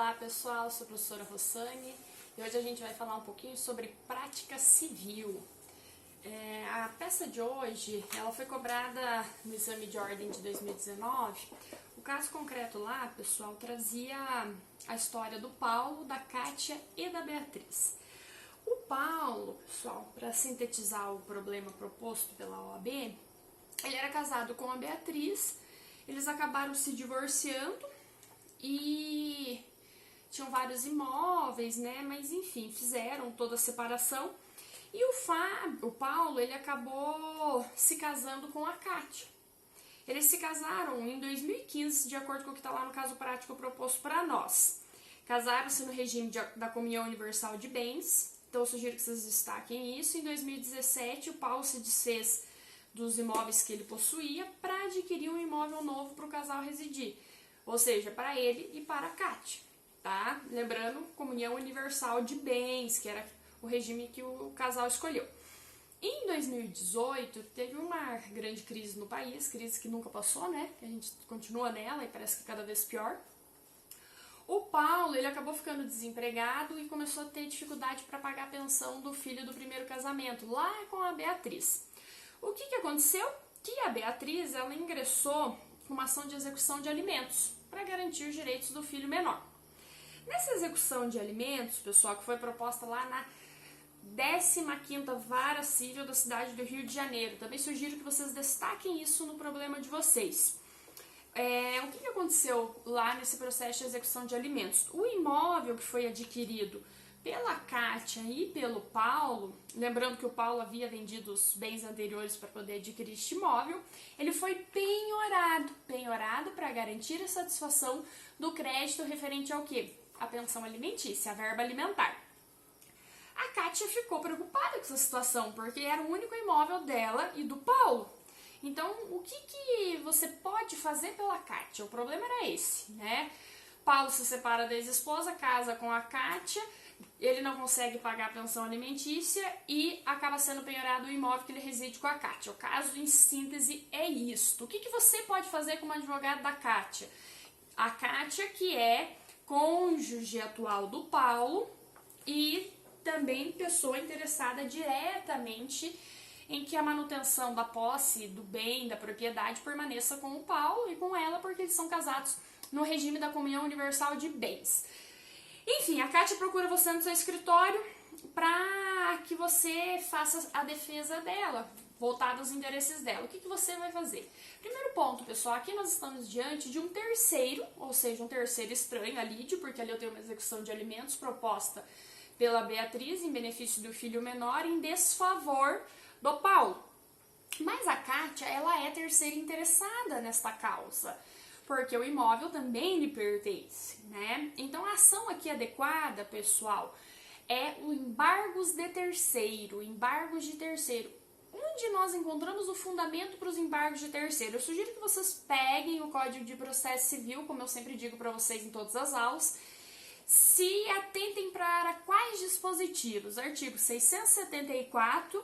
Olá pessoal, eu sou a professora Rossane e hoje a gente vai falar um pouquinho sobre prática civil. A peça de hoje ela foi cobrada no exame de ordem de 2019. O caso concreto lá, pessoal, trazia a história do Paulo, da Kátia e da Beatriz. O Paulo, pessoal, para sintetizar o problema proposto pela OAB, ele era casado com a Beatriz, eles acabaram se divorciando e tinham vários imóveis, né? Mas enfim, fizeram toda a separação. E o Paulo, ele acabou se casando com a Kátia. Eles se casaram em 2015, de acordo com o que está lá no caso prático proposto para nós. Casaram-se no regime da comunhão universal de bens. Então eu sugiro que vocês destaquem isso. Em 2017, o Paulo se desfez dos imóveis que ele possuía para adquirir um imóvel novo para o casal residir. Ou seja, para ele e para a Kátia, tá? Lembrando, comunhão universal de bens, que era o regime que o casal escolheu. Em 2018, teve uma grande crise no país, crise que nunca passou, né? A gente continua nela e parece que cada vez pior. O Paulo, ele acabou ficando desempregado e começou a ter dificuldade para pagar a pensão do filho do primeiro casamento, lá com a Beatriz. O que aconteceu? Que a Beatriz, ela ingressou com uma ação de execução de alimentos para garantir os direitos do filho menor. Nessa execução de alimentos, pessoal, que foi proposta lá na 15ª Vara Civil da cidade do Rio de Janeiro, também sugiro que vocês destaquem isso no problema de vocês. O que aconteceu lá nesse processo de execução de alimentos? O imóvel que foi adquirido pela Kátia e pelo Paulo, lembrando que o Paulo havia vendido os bens anteriores para poder adquirir este imóvel, ele foi penhorado para garantir a satisfação do crédito referente ao quê? A pensão alimentícia, a verba alimentar. A Kátia ficou preocupada com essa situação, porque era o único imóvel dela e do Paulo. Então, o que você pode fazer pela Kátia? O problema era esse, né? Paulo se separa da ex-esposa, casa com a Kátia, ele não consegue pagar a pensão alimentícia e acaba sendo penhorado o imóvel que ele reside com a Kátia. O caso, em síntese, é isto. O que você pode fazer como advogado da Kátia? A Kátia, que é cônjuge atual do Paulo e também pessoa interessada diretamente em que a manutenção da posse, do bem, da propriedade permaneça com o Paulo e com ela, porque eles são casados no regime da comunhão universal de bens. Enfim, a Kátia procura você no seu escritório para que você faça a defesa dela, voltada aos interesses dela. O que você vai fazer? Primeiro ponto, pessoal, aqui nós estamos diante de um terceiro, ou seja, um terceiro estranho, a Lídio, porque ali eu tenho uma execução de alimentos proposta pela Beatriz em benefício do filho menor em desfavor do Paulo. Mas a Kátia, ela é terceira interessada nesta causa, porque o imóvel também lhe pertence, né? Então a ação aqui adequada, pessoal, é o embargos de terceiro, embargos de terceiro. Onde nós encontramos o fundamento para os embargos de terceiro? Eu sugiro que vocês peguem o Código de Processo Civil, como eu sempre digo para vocês em todas as aulas, se atentem para quais dispositivos? Artigo 674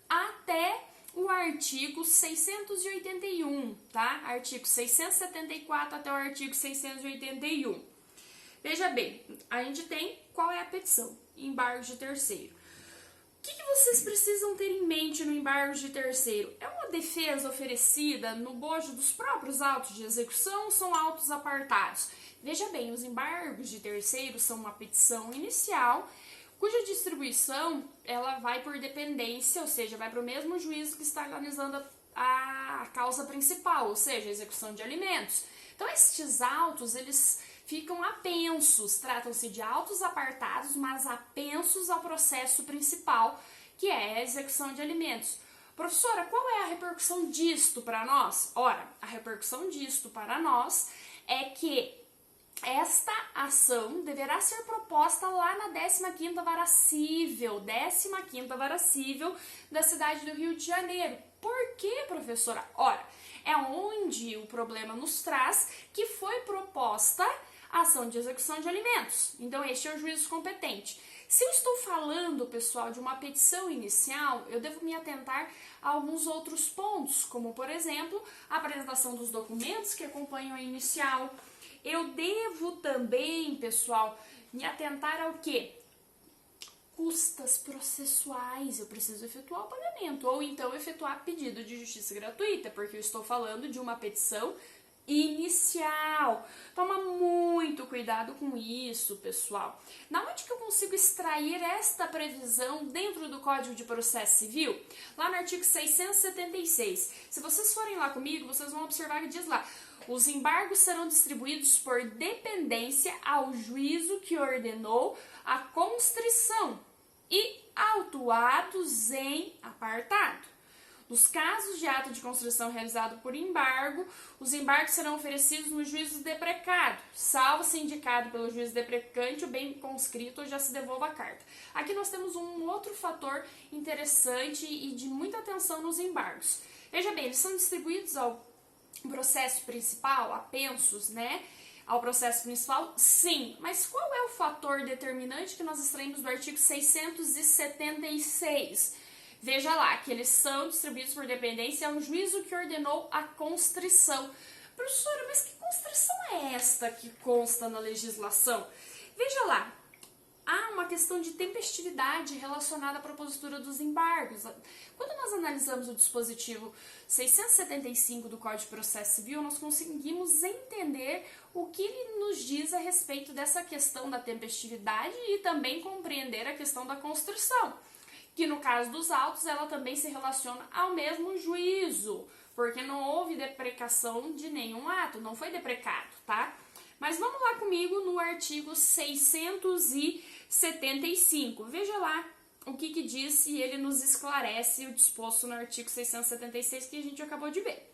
até o artigo 681, tá? Artigo 674 até o artigo 681. Veja bem, a gente tem qual é a petição? Embargo de terceiro. O que vocês precisam ter em mente no embargo de terceiro? É uma defesa oferecida no bojo dos próprios autos de execução ou são autos apartados? Veja bem, os embargos de terceiro são uma petição inicial cuja distribuição ela vai por dependência, ou seja, vai para o mesmo juízo que está analisando a causa principal, ou seja, a execução de alimentos. Então, estes autos, eles ficam apensos, tratam-se de autos apartados, mas apensos ao processo principal, que é a execução de alimentos. Professora, qual é a repercussão disto para nós? Ora, a repercussão disto para nós é que esta ação deverá ser proposta lá na 15ª Vara Civil, 15ª Vara Civil da cidade do Rio de Janeiro. Por quê, professora? Ora, é onde o problema nos traz que foi proposta a ação de execução de alimentos. Então, este é o juízo competente. Se eu estou falando, pessoal, de uma petição inicial, eu devo me atentar a alguns outros pontos, como, por exemplo, a apresentação dos documentos que acompanham a inicial, eu devo também, pessoal, me atentar ao quê? Custas processuais, eu preciso efetuar o pagamento, ou então efetuar pedido de justiça gratuita, porque eu estou falando de uma petição inicial. Toma muito cuidado com isso, pessoal. Na onde que eu consigo extrair esta previsão dentro do Código de Processo Civil? Lá no artigo 676. Se vocês forem lá comigo, vocês vão observar que diz lá: os embargos serão distribuídos por dependência ao juízo que ordenou a constrição e autuados em apartado. Nos casos de ato de constrição realizado por embargo, os embargos serão oferecidos no juízo deprecado, salvo se indicado pelo juízo deprecante o bem conscrito ou já se devolva a carta. Aqui nós temos um outro fator interessante e de muita atenção nos embargos. Veja bem, eles são distribuídos ao processo principal, apensos, né? Ao processo principal, sim. Mas qual é o fator determinante que nós extraímos do artigo 676? Veja lá, que eles são distribuídos por dependência a um juízo que ordenou a constrição. Professora, mas que constrição é esta que consta na legislação? Veja lá, há uma questão de tempestividade relacionada à propositura dos embargos. Quando nós analisamos o dispositivo 675 do Código de Processo Civil, nós conseguimos entender o que ele nos diz a respeito dessa questão da tempestividade e também compreender a questão da constrição, que no caso dos autos ela também se relaciona ao mesmo juízo, porque não houve deprecação de nenhum ato, não foi deprecado, tá? Mas vamos lá comigo no artigo 675. Veja lá o que diz e ele nos esclarece o disposto no artigo 676 que a gente acabou de ver.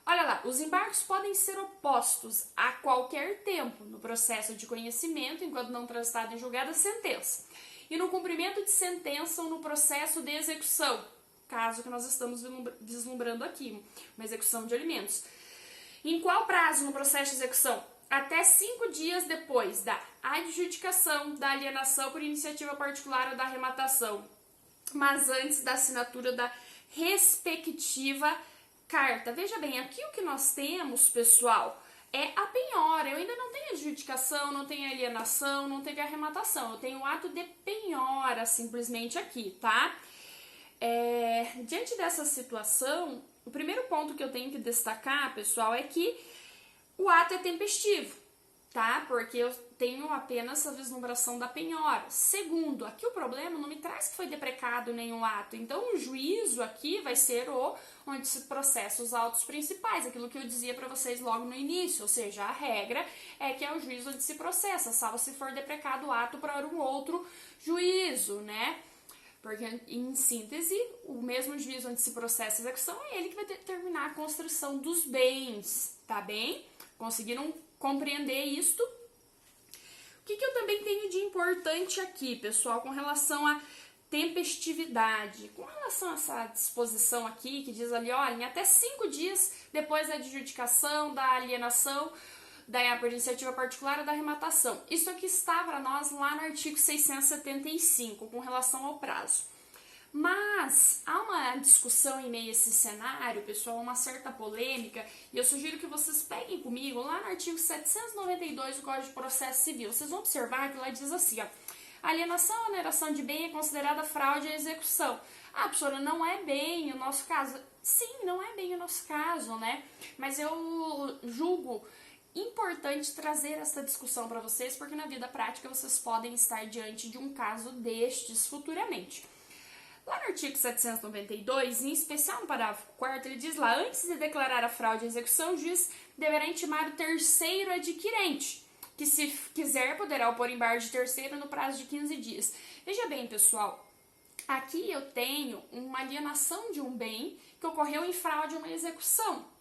Olha lá, os embargos podem ser opostos a qualquer tempo no processo de conhecimento, enquanto não transitado em julgada a sentença, e no cumprimento de sentença ou no processo de execução, caso que nós estamos vislumbrando aqui, uma execução de alimentos. Em qual prazo no processo de execução? Até 5 dias depois da adjudicação, da alienação por iniciativa particular ou da arrematação, mas antes da assinatura da respectiva carta. Veja bem, aqui o que nós temos, pessoal, é a penhora. Eu ainda não tenho adjudicação, não tenho alienação, não tenho arrematação. Eu tenho o ato de penhora simplesmente aqui, tá? Diante dessa situação, o primeiro ponto que eu tenho que destacar, pessoal, é que o ato é tempestivo, tá? Porque eu tenho apenas a vislumbração da penhora. Segundo, aqui o problema não me traz que foi deprecado nenhum ato. Então, o juízo aqui vai ser onde se processa os autos principais, aquilo que eu dizia para vocês logo no início. Ou seja, a regra é que é o juízo onde se processa, salvo se for deprecado o ato para um outro juízo, né? Porque, em síntese, o mesmo juízo onde se processa a execução é ele que vai determinar a constrição dos bens, tá bem? Conseguiram compreender isto? O que eu também tenho de importante aqui, pessoal, com relação à tempestividade? Com relação a essa disposição aqui, que diz ali, olha, em até 5 dias depois da adjudicação, da alienação, por iniciativa particular ou da arrematação. Isso aqui está para nós lá no artigo 675, com relação ao prazo. Mas há uma discussão em meio a esse cenário, pessoal, uma certa polêmica, e eu sugiro que vocês peguem comigo lá no artigo 792 do Código de Processo Civil. Vocês vão observar que lá diz assim, ó, alienação ou oneração de bem é considerada fraude à execução. Ah, professora, não é bem o nosso caso. Sim, não é bem o nosso caso, né? Mas eu julgo importante trazer essa discussão para vocês, porque na vida prática vocês podem estar diante de um caso destes futuramente. Lá no artigo 792, em especial no parágrafo 4º, ele diz lá, antes de declarar a fraude à execução, o juiz deverá intimar o terceiro adquirente, que se quiser poderá opor embargo de terceiro no prazo de 15 dias. Veja bem, pessoal, aqui eu tenho uma alienação de um bem que ocorreu em fraude a uma execução.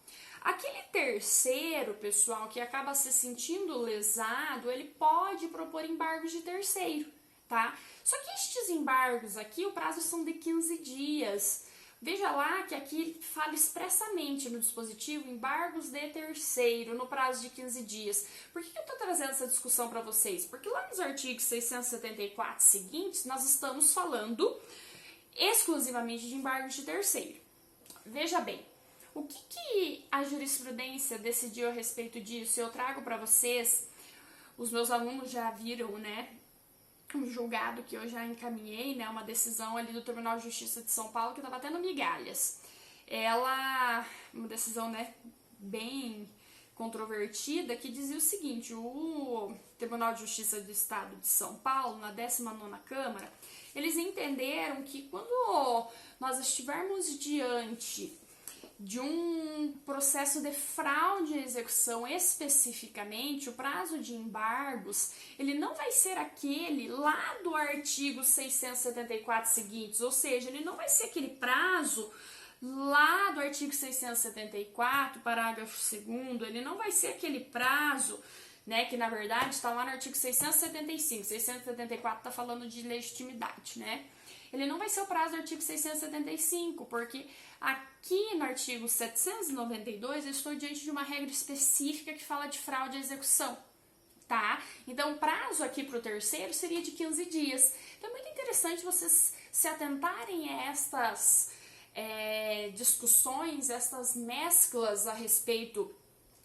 Aquele terceiro, pessoal, que acaba se sentindo lesado, ele pode propor embargos de terceiro, tá? Só que estes embargos aqui, o prazo são de 15 dias. Veja lá que aqui fala expressamente no dispositivo embargos de terceiro no prazo de 15 dias. Por que eu estou trazendo essa discussão para vocês? Porque lá nos artigos 674 seguintes, nós estamos falando exclusivamente de embargos de terceiro. Veja bem, O que a jurisprudência decidiu a respeito disso? Eu trago para vocês, os meus alunos já viram, né, um julgado que eu já encaminhei, né, uma decisão ali do Tribunal de Justiça de São Paulo que estava tendo migalhas. Uma decisão, né, bem controvertida, que dizia o seguinte: o Tribunal de Justiça do Estado de São Paulo, na 19ª Câmara, eles entenderam que quando nós estivermos diante de um processo de fraude à execução especificamente, o prazo de embargos, ele não vai ser aquele lá do artigo 674 seguintes, ou seja, ele não vai ser aquele prazo lá do artigo 674, parágrafo 2º, ele não vai ser aquele prazo, né, que na verdade está lá no artigo 675, 674 está falando de legitimidade, né? Ele não vai ser o prazo do artigo 675, porque aqui no artigo 792 eu estou diante de uma regra específica que fala de fraude à execução, tá? Então o prazo aqui para o terceiro seria de 15 dias. Então é muito interessante vocês se atentarem a estas discussões, estas mesclas a respeito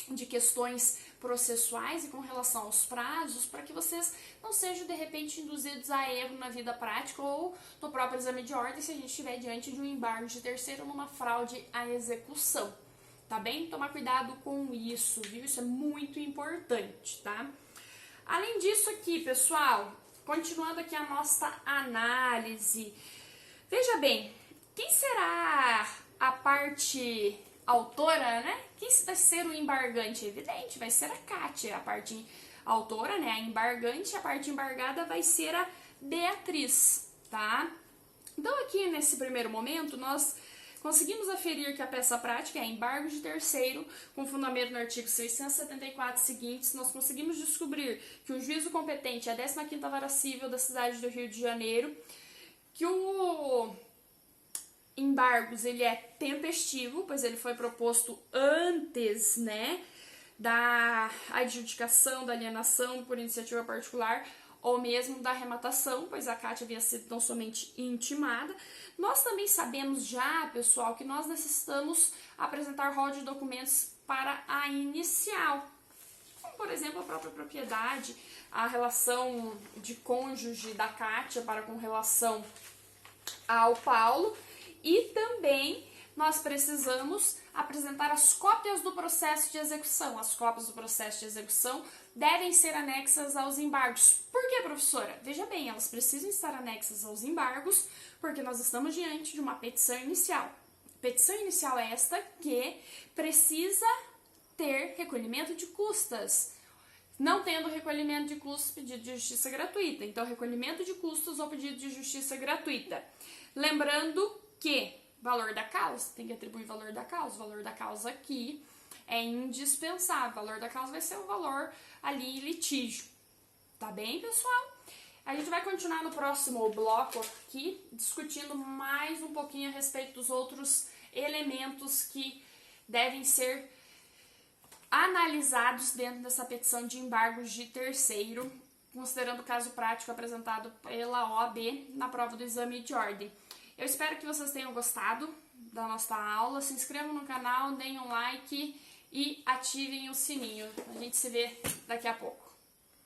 de questões processuais e com relação aos prazos, para que vocês não sejam de repente induzidos a erro na vida prática ou no próprio exame de ordem se a gente estiver diante de um embargo de terceiro ou numa fraude à execução, tá bem? Tomar cuidado com isso, viu? Isso é muito importante, tá? Além disso aqui, pessoal, continuando aqui a nossa análise, veja bem, quem será a parte autora, né? Quem vai ser o embargante? Evidente, vai ser a Kátia, a parte autora, né? A embargante, a parte embargada vai ser a Beatriz, tá? Então aqui nesse primeiro momento nós conseguimos aferir que a peça prática é embargo de terceiro, com fundamento no artigo 674 seguintes. Nós conseguimos descobrir que o juízo competente é a 15ª Vara Civil da cidade do Rio de Janeiro, que o embargos ele é tempestivo, pois ele foi proposto antes, né, da adjudicação, da alienação por iniciativa particular ou mesmo da arrematação, pois a Kátia havia sido tão somente intimada. Nós também sabemos já, pessoal, que nós necessitamos apresentar rol de documentos para a inicial, como por exemplo a própria propriedade, a relação de cônjuge da Kátia para com relação ao Paulo. E também nós precisamos apresentar as cópias do processo de execução. As cópias do processo de execução devem ser anexas aos embargos. Por que, professora? Veja bem, elas precisam estar anexas aos embargos porque nós estamos diante de uma petição inicial. Petição inicial é esta que precisa ter recolhimento de custas. Não tendo recolhimento de custos, pedido de justiça gratuita. Então, recolhimento de custos ou pedido de justiça gratuita. Lembrando que valor da causa, tem que atribuir valor da causa. O valor da causa aqui é indispensável. O valor da causa vai ser o valor ali em litígio. Tá bem, pessoal? A gente vai continuar no próximo bloco aqui, discutindo mais um pouquinho a respeito dos outros elementos que devem ser analisados dentro dessa petição de embargos de terceiro, considerando o caso prático apresentado pela OAB na prova do exame de ordem. Eu espero que vocês tenham gostado da nossa aula. Se inscrevam no canal, deem um like e ativem o sininho. A gente se vê daqui a pouco.